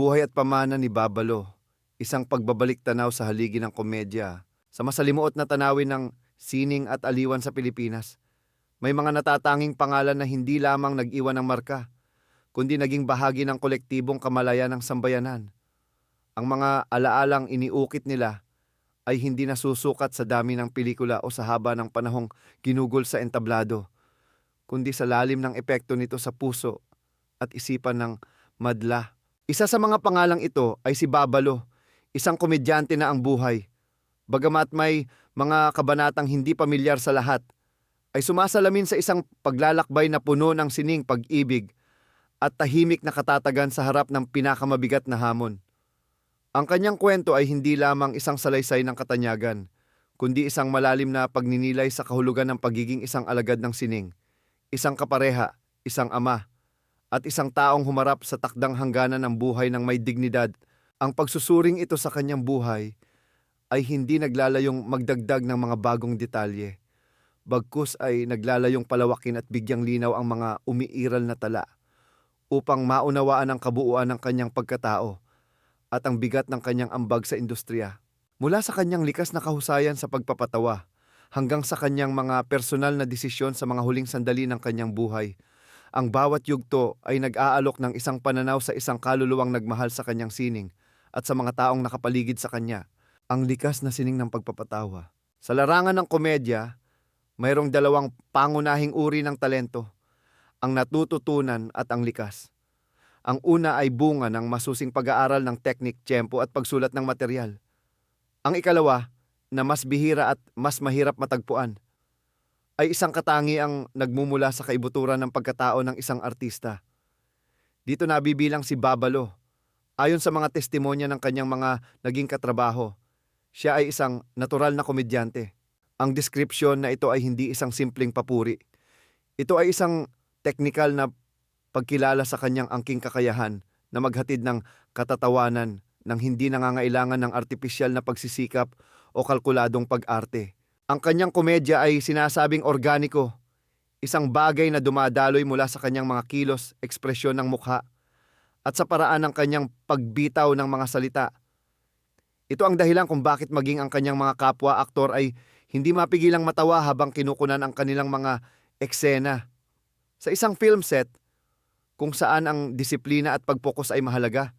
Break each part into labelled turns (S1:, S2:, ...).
S1: Buhay at Pamana ni Babalo, isang pagbabalik-tanaw sa haligi ng komedya sa masalimuot na tanawin ng sining at aliwan sa Pilipinas. May mga natatanging pangalan na hindi lamang nag-iwan ng marka, kundi naging bahagi ng kolektibong kamalayan ng sambayanan. Ang mga alaalang iniukit nila ay hindi nasusukat sa dami ng pelikula o sa haba ng panahong ginugol sa entablado, kundi sa lalim ng epekto nito sa puso at isipan ng madla. Isa sa mga pangalang ito ay si Babalo, isang komedyante na ang buhay. Bagamat may mga kabanatang hindi pamilyar sa lahat, ay sumasalamin sa isang paglalakbay na puno ng sining pag-ibig at tahimik na katatagan sa harap ng pinakamabigat na hamon. Ang kanyang kwento ay hindi lamang isang salaysay ng katanyagan, kundi isang malalim na pagninilay sa kahulugan ng pagiging isang alagad ng sining, isang kapareha, isang ama, at isang taong humarap sa takdang hangganan ng buhay ng may dignidad. Ang pagsusuring ito sa kanyang buhay ay hindi naglalayong magdagdag ng mga bagong detalye. Bagkus ay naglalayong palawakin at bigyang linaw ang mga umiiral na tala upang maunawaan ang kabuuan ng kanyang pagkatao at ang bigat ng kanyang ambag sa industriya. Mula sa kanyang likas na kahusayan sa pagpapatawa hanggang sa kanyang mga personal na desisyon sa mga huling sandali ng kanyang buhay, ang bawat yugto ay nag-aalok ng isang pananaw sa isang kaluluwang nagmahal sa kanyang sining at sa mga taong nakapaligid sa kanya. Ang likas na sining ng pagpapatawa. Sa larangan ng komedya, mayroong dalawang pangunahing uri ng talento, ang natututunan at ang likas. Ang una ay bunga ng masusing pag-aaral ng teknik, tiyempo at pagsulat ng material. Ang ikalawa, na mas bihira at mas mahirap matagpuan, ay isang katangiang nagmumula sa kaibuturan ng pagkatao ng isang artista. Dito nabibilang si Babalo. Ayon sa mga testimonya ng kanyang mga naging katrabaho, siya ay isang natural na komedyante. Ang deskripsyon na ito ay hindi isang simpleng papuri. Ito ay isang teknikal na pagkilala sa kanyang angking kakayahan na maghatid ng katatawanan ng hindi nangangailangan ng artipisyal na pagsisikap o kalkuladong pag-arte. Ang kanyang komedya ay sinasabing organiko, isang bagay na dumadaloy mula sa kanyang mga kilos, ekspresyon ng mukha, at sa paraan ng kanyang pagbitaw ng mga salita. Ito ang dahilan kung bakit maging ang kanyang mga kapwa-aktor ay hindi mapigilang matawa habang kinukunan ang kanilang mga eksena. Sa isang film set, kung saan ang disiplina at pagpokus ay mahalaga,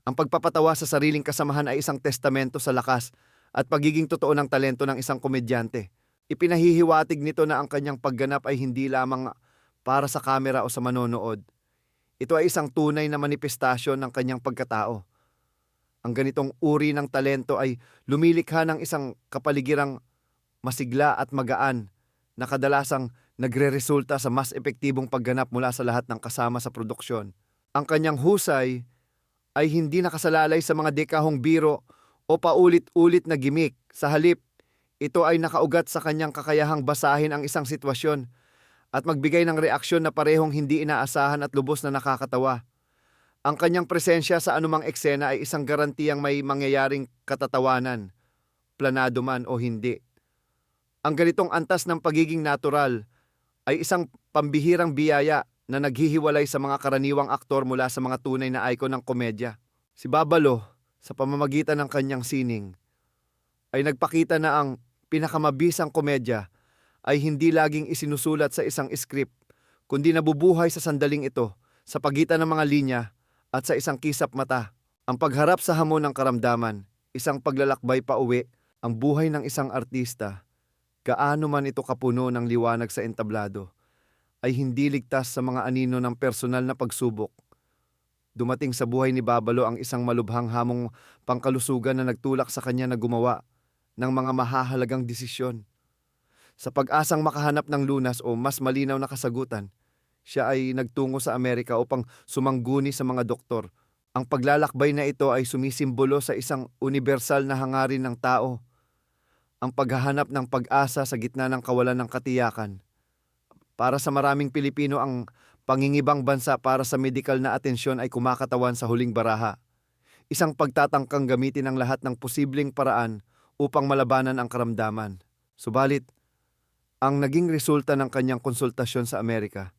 S1: ang pagpapatawa sa sariling kasamahan ay isang testamento sa lakas at pagiging totoo ng talento ng isang komedyante. Ipinahihiwatig nito na ang kanyang pagganap ay hindi lamang para sa kamera o sa manonood. Ito ay isang tunay na manifestasyon ng kanyang pagkatao. Ang ganitong uri ng talento ay lumilikha ng isang kapaligirang masigla at magaan na kadalasang nagre-resulta sa mas epektibong pagganap mula sa lahat ng kasama sa produksyon. Ang kanyang husay ay hindi nakasalalay sa mga dekahong biro o paulit-ulit na gimmick. Sa halip, ito ay nakaugat sa kanyang kakayahang basahin ang isang sitwasyon at magbigay ng reaksyon na parehong hindi inaasahan at lubos na nakakatawa. Ang kanyang presensya sa anumang eksena ay isang garantiyang may mangyayaring katatawanan, planado man o hindi. Ang ganitong antas ng pagiging natural ay isang pambihirang biyaya na naghihiwalay sa mga karaniwang aktor mula sa mga tunay na icon ng komedya. Si Babalo, sa pamamagitan ng kanyang sining, ay nagpakita na ang pinakamabisang komedya ay hindi laging isinusulat sa isang script, kundi nabubuhay sa sandaling ito, sa pagitan ng mga linya at sa isang kisap mata. Ang pagharap sa hamon ng karamdaman, isang paglalakbay pa uwi, ang buhay ng isang artista, gaano man ito kapuno ng liwanag sa entablado, ay hindi ligtas sa mga anino ng personal na pagsubok. Dumating sa buhay ni Babalo ang isang malubhang hamong pangkalusugan na nagtulak sa kanya na gumawa ng mga mahahalagang desisyon. Sa pag-asang makahanap ng lunas o mas malinaw na kasagutan, siya ay nagtungo sa Amerika upang sumangguni sa mga doktor. Ang paglalakbay na ito ay sumisimbolo sa isang universal na hangarin ng tao, ang paghahanap ng pag-asa sa gitna ng kawalan ng katiyakan. Para sa maraming Pilipino, ang pangingibang bansa para sa medikal na atensyon ay kumakatawan sa huling baraha. Isang pagtatangkang gamitin ang lahat ng posibleng paraan upang malabanan ang karamdaman. Subalit, ang naging resulta ng kanyang konsultasyon sa Amerika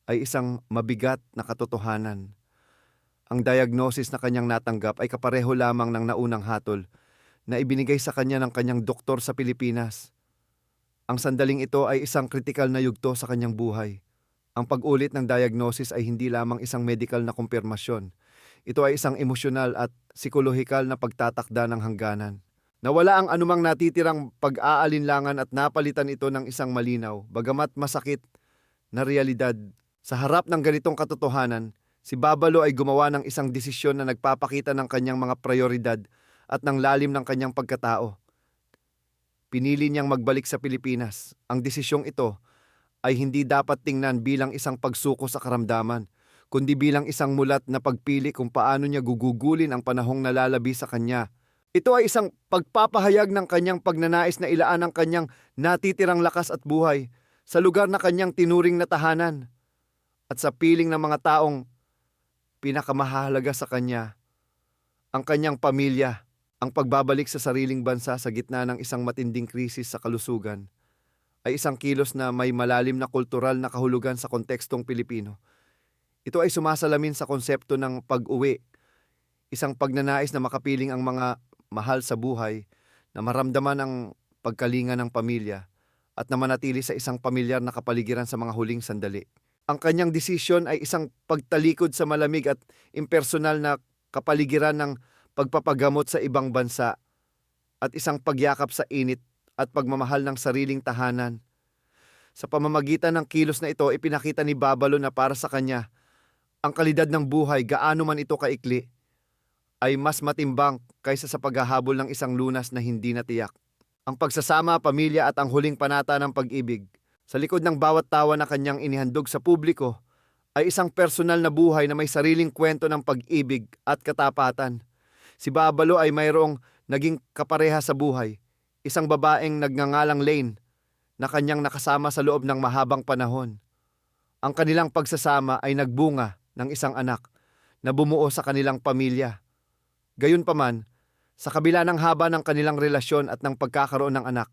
S1: ay isang mabigat na katotohanan. Ang diagnosis na kanyang natanggap ay kapareho lamang ng naunang hatol na ibinigay sa kanya ng kanyang doktor sa Pilipinas. Ang sandaling ito ay isang kritikal na yugto sa kanyang buhay. Ang pag-ulit ng diagnosis ay hindi lamang isang medical na kumpirmasyon. Ito ay isang emosyonal at psikolohikal na pagtatakda ng hangganan. Nawala ang anumang natitirang pag-aalinlangan at napalitan ito ng isang malinaw, bagamat masakit na realidad. Sa harap ng ganitong katotohanan, si Babalo ay gumawa ng isang desisyon na nagpapakita ng kanyang mga prioridad at ng lalim ng kanyang pagkatao. Pinili niyang magbalik sa Pilipinas. Ang desisyong ito ay hindi dapat tingnan bilang isang pagsuko sa karamdaman, kundi bilang isang mulat na pagpili kung paano niya gugugulin ang panahong nalalabi sa kanya. Ito ay isang pagpapahayag ng kanyang pagnanais na ilaan ang kanyang natitirang lakas at buhay sa lugar na kanyang tinuring na tahanan at sa piling ng mga taong pinakamahalaga sa kanya, ang kanyang pamilya. Ang pagbabalik sa sariling bansa sa gitna ng isang matinding krisis sa kalusugan ay isang kilos na may malalim na kultural na kahulugan sa kontekstong Pilipino. Ito ay sumasalamin sa konsepto ng pag-uwi, isang pagnanais na makapiling ang mga mahal sa buhay, na maramdaman ang pagkalinga ng pamilya at na manatili sa isang pamilyar na kapaligiran sa mga huling sandali. Ang kanyang desisyon ay isang pagtalikod sa malamig at impersonal na kapaligiran ng pagpapagamot sa ibang bansa at isang pagyakap sa init at pagmamahal ng sariling tahanan. Sa pamamagitan ng kilos na ito, ipinakita ni Babalo na para sa kanya, ang kalidad ng buhay, gaano man ito kaikli, ay mas matimbang kaysa sa paghahabol ng isang lunas na hindi natiyak. Ang pagsasama, pamilya at ang huling panata ng pag-ibig, sa likod ng bawat tawa na kanyang inihandog sa publiko, ay isang personal na buhay na may sariling kwento ng pag-ibig at katapatan. Si Babalo ay mayroong naging kapareha sa buhay, isang babaeng nagngangalang Lane na kanyang nakasama sa loob ng mahabang panahon. Ang kanilang pagsasama ay nagbunga ng isang anak na bumuo sa kanilang pamilya. Gayunpaman, sa kabila ng haba ng kanilang relasyon at ng pagkakaroon ng anak,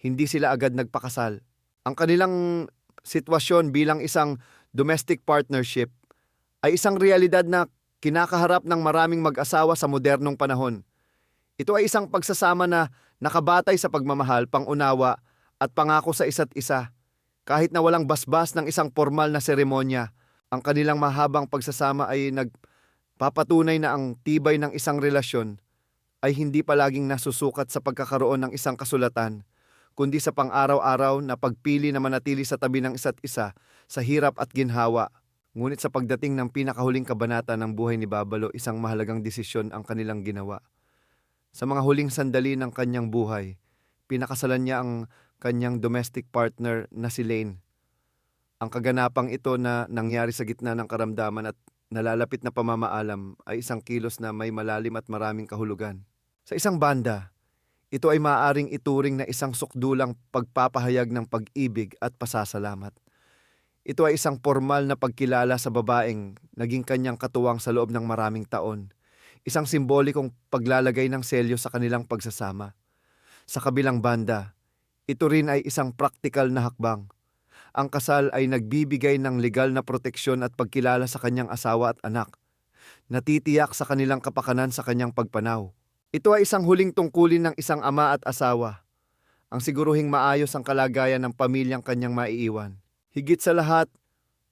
S1: hindi sila agad nagpakasal. Ang kanilang sitwasyon bilang isang domestic partnership ay isang realidad na kinakaharap ng maraming mag-asawa sa modernong panahon. Ito ay isang pagsasama na nakabatay sa pagmamahal, pangunawa at pangako sa isa't isa. Kahit na walang basbas ng isang formal na seremonya, ang kanilang mahabang pagsasama ay nagpapatunay na ang tibay ng isang relasyon ay hindi palaging nasusukat sa pagkakaroon ng isang kasulatan, kundi sa pang-araw-araw na pagpili na manatili sa tabi ng isa't isa sa hirap at ginhawa. Ngunit sa pagdating ng pinakahuling kabanata ng buhay ni Babalo, isang mahalagang desisyon ang kanilang ginawa. Sa mga huling sandali ng kanyang buhay, pinakasalan niya ang kanyang domestic partner na si Lane. Ang kaganapang ito na nangyari sa gitna ng karamdaman at nalalapit na pamamaalam ay isang kilos na may malalim at maraming kahulugan. Sa isang banda, ito ay maaaring ituring na isang sukdulang pagpapahayag ng pag-ibig at pasasalamat. Ito ay isang formal na pagkilala sa babaeng naging kanyang katuwang sa loob ng maraming taon. Isang simbolikong paglalagay ng selyo sa kanilang pagsasama. Sa kabilang banda, ito rin ay isang praktikal na hakbang. Ang kasal ay nagbibigay ng legal na proteksyon at pagkilala sa kanyang asawa at anak. Natitiyak sa kanilang kapakanan sa kanyang pagpanaw. Ito ay isang huling tungkulin ng isang ama at asawa. Ang siguruhing maayos ang kalagayan ng pamilyang kanyang maiiwan. Higit sa lahat,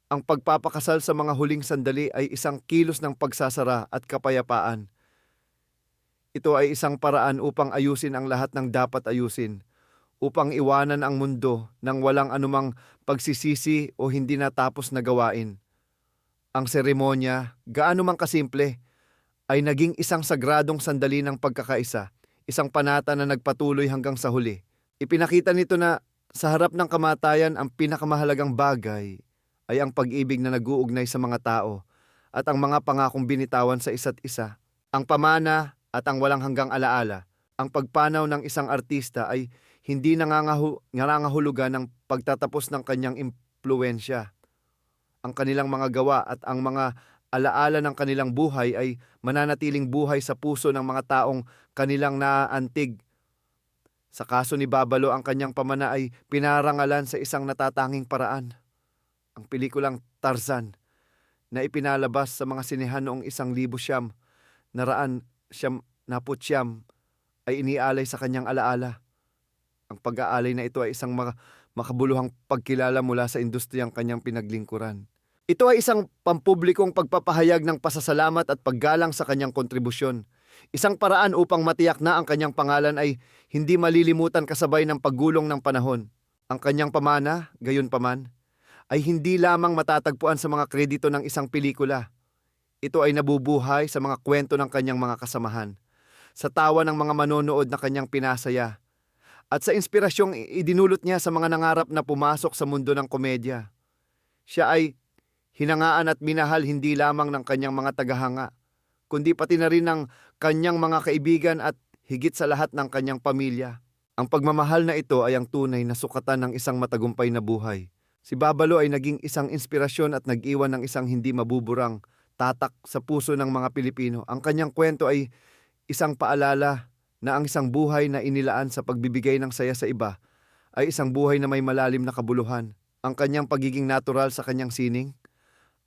S1: ang pagpapakasal sa mga huling sandali ay isang kilos ng pagsasara at kapayapaan. Ito ay isang paraan upang ayusin ang lahat ng dapat ayusin, upang iwanan ang mundo ng walang anumang pagsisisi o hindi natapos na gawain. Ang seremonya, gaano mang kasimple, ay naging isang sagradong sandali ng pagkakaisa, isang panata na nagpatuloy hanggang sa huli. Ipinakita nito na sa harap ng kamatayan, ang pinakamahalagang bagay ay ang pag-ibig na nag-uugnay sa mga tao at ang mga pangakong binitawan sa isa't isa. Ang pamana at ang walang hanggang alaala, ang pagpanaw ng isang artista ay hindi nangangahulugan ng pagtatapos ng kanyang impluwensya. Ang kanilang mga gawa at ang mga alaala ng kanilang buhay ay mananatiling buhay sa puso ng mga taong kanilang naaantig. Sa kaso ni Babalo, ang kanyang pamana ay pinarangalan sa isang natatanging paraan. Ang pelikulang Tarzan na ipinalabas sa mga sinehan noong 1990 ay inialay sa kanyang alaala. Ang pag-aalay na ito ay isang makabuluhang pagkilala mula sa industriyang kanyang pinaglingkuran. Ito ay isang pampublikong pagpapahayag ng pasasalamat at paggalang sa kanyang kontribusyon. Isang paraan upang matiyak na ang kanyang pangalan ay hindi malilimutan kasabay ng paggulong ng panahon. Ang kanyang pamana, gayunpaman, ay hindi lamang matatagpuan sa mga kredito ng isang pelikula. Ito ay nabubuhay sa mga kwento ng kanyang mga kasamahan, sa tawa ng mga manonood na kanyang pinasaya, at sa inspirasyong idinulot niya sa mga nangarap na pumasok sa mundo ng komedya. Siya ay hinangaan at minahal hindi lamang ng kanyang mga tagahanga, kundi pati na rin ng kanyang mga kaibigan at higit sa lahat ng kanyang pamilya. Ang pagmamahal na ito ay ang tunay na sukatan ng isang matagumpay na buhay. Si Babalo ay naging isang inspirasyon at nag-iwan ng isang hindi mabuburang tatak sa puso ng mga Pilipino. Ang kanyang kwento ay isang paalala na ang isang buhay na inilaan sa pagbibigay ng saya sa iba ay isang buhay na may malalim na kabuluhan. Ang kanyang pagiging natural sa kanyang sining,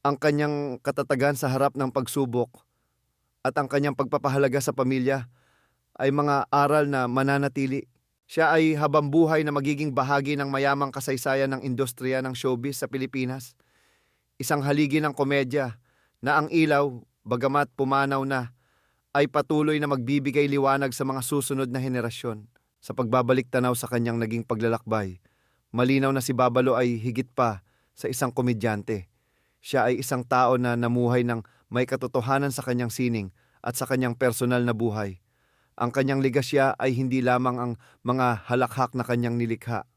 S1: ang kanyang katatagan sa harap ng pagsubok, at ang kanyang pagpapahalaga sa pamilya ay mga aral na mananatili. Siya ay habang buhay na magiging bahagi ng mayamang kasaysayan ng industriya ng showbiz sa Pilipinas. Isang haligi ng komedya na ang ilaw, bagamat pumanaw na, ay patuloy na magbibigay liwanag sa mga susunod na henerasyon. Sa pagbabalik tanaw sa kanyang naging paglalakbay, malinaw na si Babalo ay higit pa sa isang komedyante. Siya ay isang tao na namuhay ng may katotohanan sa kanyang sining at sa kanyang personal na buhay. Ang kanyang legasya ay hindi lamang ang mga halakhak na kanyang nilikha,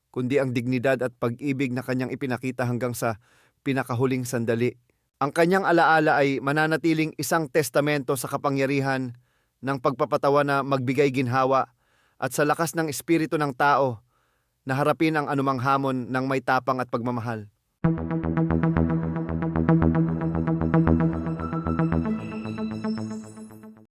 S1: kundi ang dignidad at pag-ibig na kanyang ipinakita hanggang sa pinakahuling sandali. Ang kanyang alaala ay mananatiling isang testamento sa kapangyarihan ng pagpapatawa na magbigay ginhawa at sa lakas ng espiritu ng tao na harapin ang anumang hamon ng may tapang at pagmamahal.